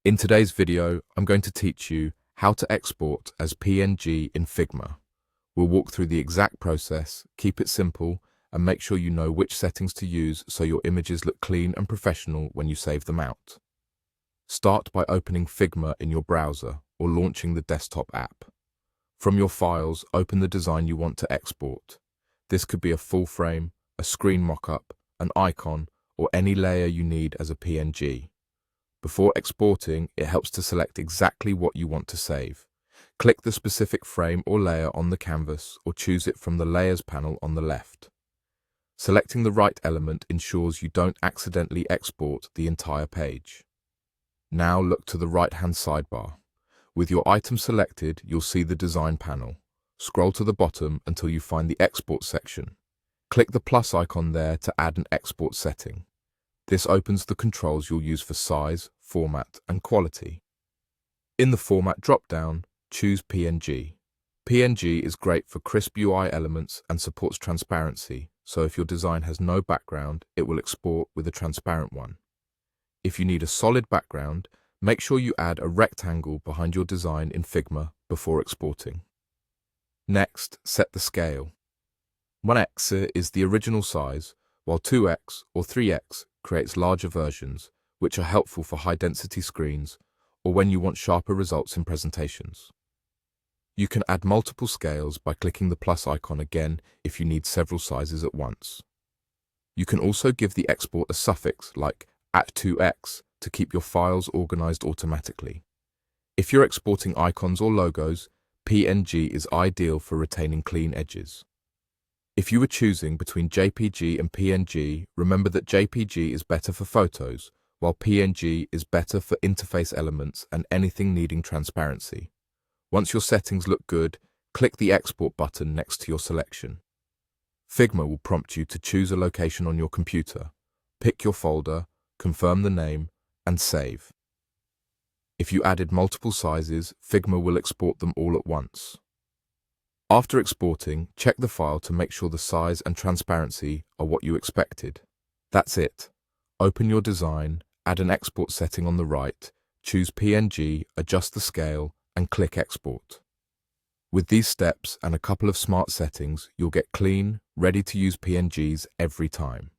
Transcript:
In today's video, I'm going to teach you how to export as PNG in Figma. We'll walk through the exact process, keep it simple, and make sure you know which settings to use so your images look clean and professional when you save them out. Start by opening Figma in your browser or launching the desktop app. From your files, open the design you want to export. This could be a full frame, a screen mockup, an icon, or any layer you need as a PNG. Before exporting, it helps to select exactly what you want to save. Click the specific frame or layer on the canvas or choose it from the Layers panel on the left. Selecting the right element ensures you don't accidentally export the entire page. Now look to the right-hand sidebar. With your item selected, you'll see the Design panel. Scroll to the bottom until you find the Export section. Click the plus icon there to add an export setting. This opens the controls you'll use for size, format, and quality. In the Format drop-down, choose PNG. PNG is great for crisp UI elements and supports transparency, so if your design has no background, it will export with a transparent one. If you need a solid background, make sure you add a rectangle behind your design in Figma before exporting. Next, set the scale. 1x is the original size, while 2x or 3x creates larger versions, which are helpful for high-density screens or when you want sharper results in presentations. You can add multiple scales by clicking the plus icon again if you need several sizes at once. You can also give the export a suffix like @2x to keep your files organized automatically. If you're exporting icons or logos, PNG is ideal for retaining clean edges. If you were choosing between JPG and PNG, remember that JPG is better for photos, while PNG is better for interface elements and anything needing transparency. Once your settings look good, click the Export button next to your selection. Figma will prompt you to choose a location on your computer. Pick your folder, confirm the name, and save. If you added multiple sizes, Figma will export them all at once. After exporting, check the file to make sure the size and transparency are what you expected. That's it. Open your design, add an export setting on the right, choose PNG, adjust the scale, and click Export. With these steps and a couple of smart settings, you'll get clean, ready-to-use PNGs every time.